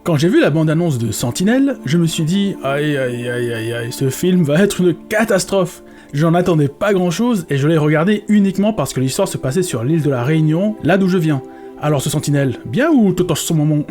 Quand j'ai vu la bande-annonce de Sentinelle, je me suis dit « Aïe aïe aïe aïe aïe, ce film va être une catastrophe !» J'en attendais pas grand-chose et je l'ai regardé uniquement parce que l'histoire se passait sur l'île de la Réunion, là d'où je viens. Alors ce Sentinelle, bien ou tout en ce moment?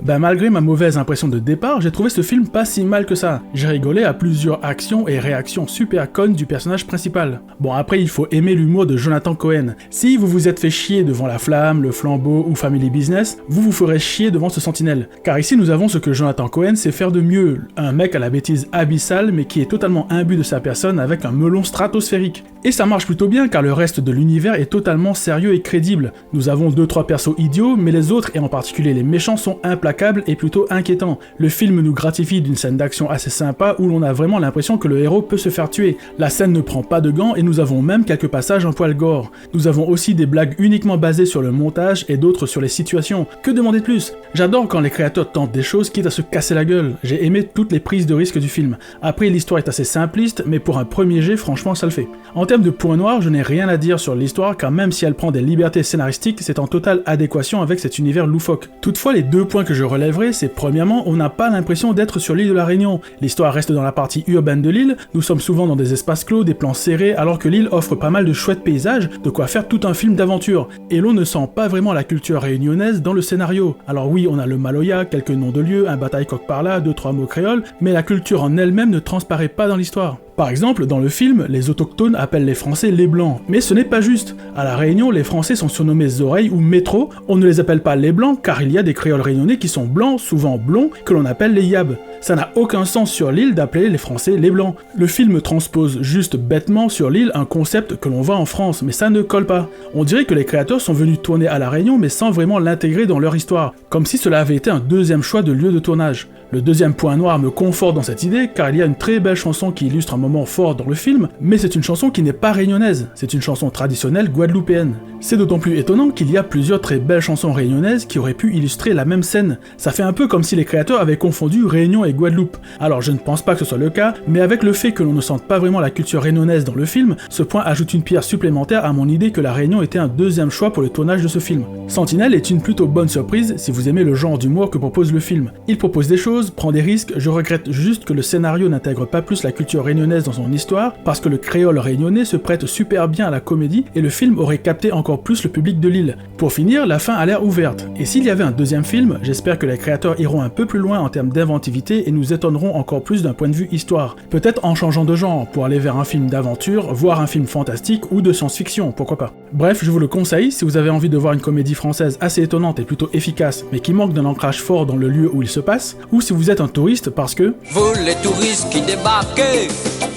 Malgré ma mauvaise impression de départ, j'ai trouvé ce film pas si mal que ça. J'ai rigolé à plusieurs actions et réactions super connes du personnage principal. Bon après il faut aimer l'humour de Jonathan Cohen. Si vous vous êtes fait chier devant La Flamme, Le Flambeau ou Family Business, vous vous ferez chier devant ce Sentinelle. Car ici nous avons ce que Jonathan Cohen sait faire de mieux, un mec à la bêtise abyssale mais qui est totalement imbu de sa personne avec un melon stratosphérique. Et ça marche plutôt bien car le reste de l'univers est totalement sérieux et crédible. Nous avons 2-3 persos idiots, mais les autres, et en particulier les méchants, sont implacables et plutôt inquiétants. Le film nous gratifie d'une scène d'action assez sympa où l'on a vraiment l'impression que le héros peut se faire tuer. La scène ne prend pas de gants et nous avons même quelques passages en poil gore. Nous avons aussi des blagues uniquement basées sur le montage et d'autres sur les situations. Que demander de plus? J'adore quand les créateurs tentent des choses quitte à se casser la gueule. J'ai aimé toutes les prises de risque du film. Après l'histoire est assez simpliste, mais pour un premier jet, franchement ça le fait. En termes de points noirs, je n'ai rien à dire sur l'histoire car même si elle prend des libertés scénaristiques, c'est en totale adéquation avec cet univers loufoque. Toutefois, les deux points que je relèverai, c'est premièrement, on n'a pas l'impression d'être sur l'île de la Réunion. L'histoire reste dans la partie urbaine de l'île, nous sommes souvent dans des espaces clos, des plans serrés, alors que l'île offre pas mal de chouettes paysages, de quoi faire tout un film d'aventure. Et l'on ne sent pas vraiment la culture réunionnaise dans le scénario. Alors oui, on a le Maloya, quelques noms de lieux, un bataille coq par là, 2-3 mots créoles, mais la culture en elle-même ne transparaît pas dans l'histoire. Par exemple, dans le film, les autochtones appellent les Français les Blancs, mais ce n'est pas juste. À la Réunion, les Français sont surnommés Oreilles ou Métro, on ne les appelle pas les Blancs car il y a des créoles réunionnais qui sont blancs, souvent blonds, que l'on appelle les Yabs. Ça n'a aucun sens sur l'île d'appeler les Français les Blancs. Le film transpose juste bêtement sur l'île un concept que l'on voit en France, mais ça ne colle pas. On dirait que les créateurs sont venus tourner à la Réunion mais sans vraiment l'intégrer dans leur histoire, comme si cela avait été un deuxième choix de lieu de tournage. Le deuxième point noir me conforte dans cette idée car il y a une très belle chanson qui illustre un moment fort dans le film, mais c'est une chanson qui n'est pas réunionnaise, c'est une chanson traditionnelle guadeloupéenne. C'est d'autant plus étonnant qu'il y a plusieurs très belles chansons réunionnaises qui auraient pu illustrer la même scène. Ça fait un peu comme si les créateurs avaient confondu Réunion et Guadeloupe. Alors je ne pense pas que ce soit le cas, mais avec le fait que l'on ne sente pas vraiment la culture réunionnaise dans le film, ce point ajoute une pierre supplémentaire à mon idée que la Réunion était un deuxième choix pour le tournage de ce film. Sentinelle est une plutôt bonne surprise si vous aimez le genre d'humour que propose le film. Il propose des choses, prend des risques, je regrette juste que le scénario n'intègre pas plus la culture réunionnaise dans son histoire, parce que le créole réunionnais se prête super bien à la comédie et le film aurait capté encore plus le public de l'île. Pour finir, la fin a l'air ouverte, et s'il y avait un deuxième film, j'espère que les créateurs iront un peu plus loin en termes d'inventivité et nous étonneront encore plus d'un point de vue histoire. Peut-être en changeant de genre, pour aller vers un film d'aventure, voire un film fantastique ou de science-fiction, pourquoi pas. Bref, je vous le conseille si vous avez envie de voir une comédie française assez étonnante et plutôt efficace, mais qui manque d'un ancrage fort dans le lieu où il se passe, ou si vous êtes un touriste parce que... Vous les touristes qui débarquez,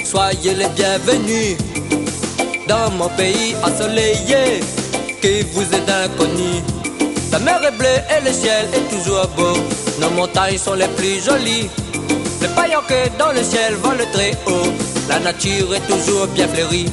soyez les bienvenus dans mon pays ensoleillé, qui vous est inconnu. La mer est bleue et le ciel est toujours beau, nos montagnes sont les plus jolies. Les paillons que dans le ciel volent très haut, la nature est toujours bien fleurie.